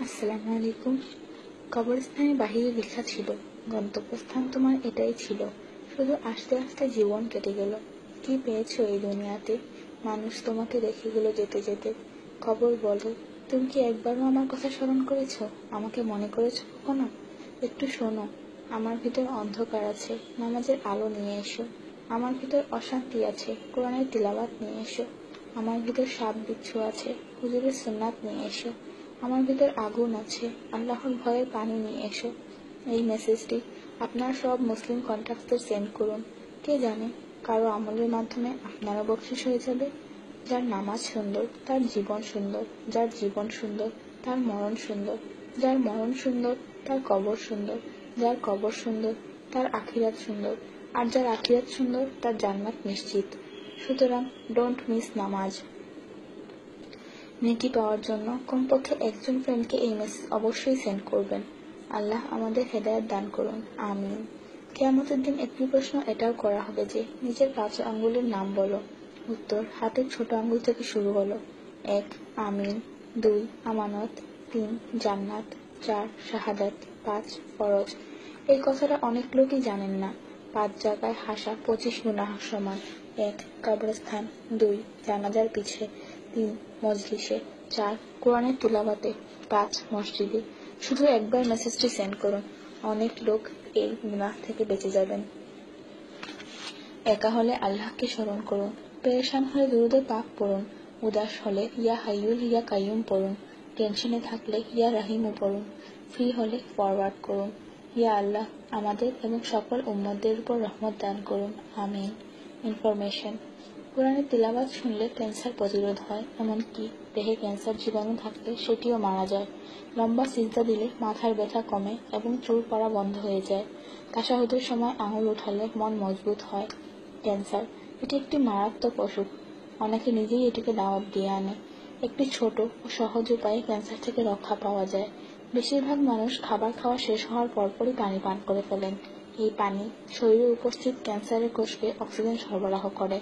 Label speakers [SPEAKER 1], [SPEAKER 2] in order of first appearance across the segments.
[SPEAKER 1] আসসালামু আলাইকুম। কবরস্থানের বাহিরে লেখা ছিল, গন্তব্যস্থান তোমার এটাই ছিল, শুধু আস্তে আস্তে জীবন কেটে গেল। কি পেয়েছো এই দুনিয়াতে? মানুষ তোমাকে রেখে গেল যেতে যেতে। কবর বলে, তুমি কি একবারও আমার কথা স্মরণ করেছো? আমাকে মনে করেছো কখনো? একটু শোনো, আমার ভিতর অন্ধকার আছে, নামাজের আলো নিয়ে এসো। আমার ভিতর অশান্তি আছে, কোরআনের তিলাওয়াত নিয়ে এসো। আমার ভিতর সাপ বিচ্ছু আছে, হুজুরের সুন্নাত নিয়ে এসো। আমার ভিতর আগুন আছে, আল্লাহর ভয়ের পানি নিয়ে এসো। এই মেসেজটি আপনার সব মুসলিম কন্ট্যাক্টদের সেন্ড করুন। কে জানে, কারো আমলের মাধ্যমে আপনারও বকশিশ হয়ে যাবে। যার নামাজ সুন্দর তার জীবন সুন্দর, যার জীবন সুন্দর তার মরণ সুন্দর, যার মরণ সুন্দর তার কবর সুন্দর, যার কবর সুন্দর তার আখিরাত সুন্দর, আর যার আখিরাত সুন্দর তার জান্নাত নিশ্চিত। সুতরাং ডোন্ট মিস নামাজ। নেকি পাওয়ার জন্য কমপক্ষে একজন ফ্রেন্ডকে এই মেসেজ অবশ্যই সেন্ড করবেন। আল্লাহ আমাদের হেদায়েত দান করুন, আমিন। কিয়ামতের দিন একটি প্রশ্ন এটাও করা হবে যে, নিজের 5 আঙ্গুলের নাম বলো। উত্তর হাতের ছোট আঙ্গুল থেকে শুরু হলো। 1 আমিন, 2 আমানত, 3 জান্নাত, 4 শাহাদাত, 5 ফরজ। এই কথাটা অনেক লোকই জানেন না। 5 জায়গায় হাসা 25 গুনাহ সমান। 1 কবরস্থান, 2 জানাজার পিছে, 3 মজলিসে, 4 কোরআনের তিলাওয়াতে, 5 মসজিদে। শুধু একবার মেসেজটি সেন্ড করুন, অনেক লোক এই গুনাহ থেকে বেঁচে যাবেন। একা হলে আল্লাহকে স্মরণ করুন, পেরেশান হলে দুরুদে পাক পড়ুন, উদাস হলে ইয়া হাইয়ুল ইয়া কাইয়ুম পড়ুন, টেনশনে থাকলে ইয়া রাহিমও পড়ুন, ফ্রি হলে ফরওয়ার্ড করুন, ইয়া আল্লাহ আমাদের এবং সকল উম্মতদের উপর রহমত দান করুন, আমিন। ইনফরমেশন: কোরআনের তিলাওয়াত শুনলে ক্যান্সার প্রতিরোধ হয়, এমনকি দেহে ক্যান্সার জীবাণু থাকলে সেটিও মারা যায়। লম্বা সিজদা দিলে মাথার ব্যথা কমে এবং চুল পড়া বন্ধ হয়ে যায়। তাশাহুদের সময় আঙুল উঠালে মন মজবুত হয়। ক্যান্সার এটি একটি মারাত্মক অসুখ, অনেকে নিজেই এটিকে দাওয়াত দিয়ে আনে। একটি ছোট ও সহজ উপায়ে ক্যান্সার থেকে রক্ষা পাওয়া যায়। বেশিরভাগ মানুষ খাবার খাওয়া শেষ হওয়ার পরপরই পানি পান করে ফেলেন। এই পানি শরীরে উপস্থিত ক্যান্সারের কোষকে অক্সিজেন সরবরাহ করে।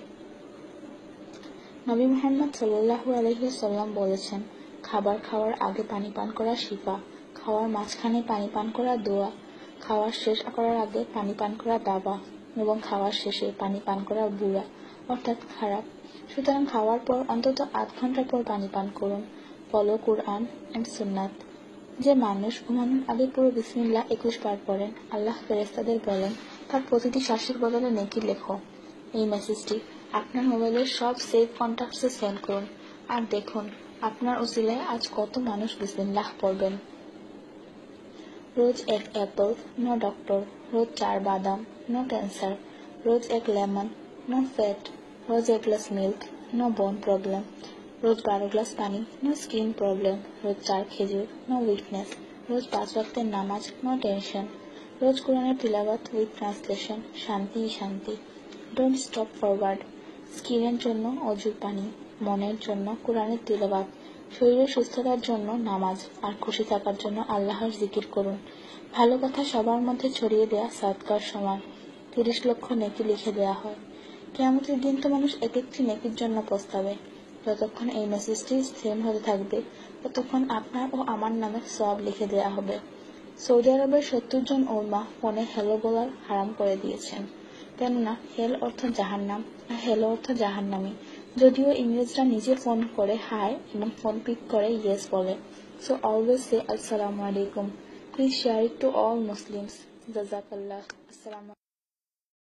[SPEAKER 1] নবী মুহাম্মদ সাল্লাল্লাহু আলাইহি ওয়াসাল্লাম বলেছেন, খাবার খাওয়ার আগে পানি পান করা শিফা, খাওয়ার মাঝখানে পানি পান করা দোয়া, খাওয়ার শেষ করার আগে পানি পান করা দাবা এবং খাওয়ার শেষে পানি পান করা বুড়া অর্থাৎ খারাপ। সুতরাং খাওয়ার পর অন্তত 8 ঘন্টা পর পানি পান করুন। ফলো কুরআন এন্ড সুন্নাত। যে মানুষ ঘুমানোর আগে পুরো বিসমিল্লাহ 21 বার পড়েন, আল্লাহ ফেরেশতাদের বলেন তার প্রতিটি শ্বাসের বদলে নেকি লেখো। এই মেসেজটি আপনার মোবাইলের সব সেভ কন্টাক্টসে সেন্ড করুন, আর দেখুন আপনার উসিলায় আজ কত মানুষ বিসমিল্লাহ পড়বেন। রোজ 1 অ্যাপল, নো ডক্টর। রোজ 4 বাদাম, নো ক্যান্সার। রোজ 1 লেমন, নো ফ্যাট। রোজ 1 গ্লাস মিল্ক, নো বোন প্রবলেম। রোজ 12 গ্লাস পানি, নো স্কিন প্রবলেম। রোজ 4 খেজুর, নো উইকনেস। রোজ 5 ওয়াক্তের নামাজ, নো টেনশন। রোজ কোরআনের তিলাওয়াত উইথ ট্রান্সলেশন, শান্তি শান্তি। Don't stop forward. স্কিনের জন্য অজুর পানি, মনের জন্য কোরআনের তিলাওয়াত, শরীরের সুস্থতার জন্য নামাজ, আর খুশি থাকার জন্য আল্লাহর জিকির করুন। ভালো কথা সবার মধ্যে ছড়িয়ে দেয়া সাদকার সমান। 30 লক্ষ নেকি লিখে দেয়া হয়। কিয়ামতের দিন তো মানুষ এক একটি নেকির জন্য পস্তাবে। যতক্ষণ এই মেসেজটি সেন্ড হতে থাকবে ততক্ষণ আপনার ও আমার নামে সওয়াব লিখে দেয়া হবে। সৌদি আরবের 70 জন উলামা ফোনে হ্যালো বলার হারাম করে দিয়েছেন, কেননা হেল অর্থ জাহান্নাম আর হ্যালো অর্থ জাহান্নামী। যদিও ইংরেজরা নিজে ফোন করে হাই এবং ফোন পিক করে ইয়েস বলে। So always say Assalamu alaikum. Please share it to all Muslims. Jazakallah. Assalamu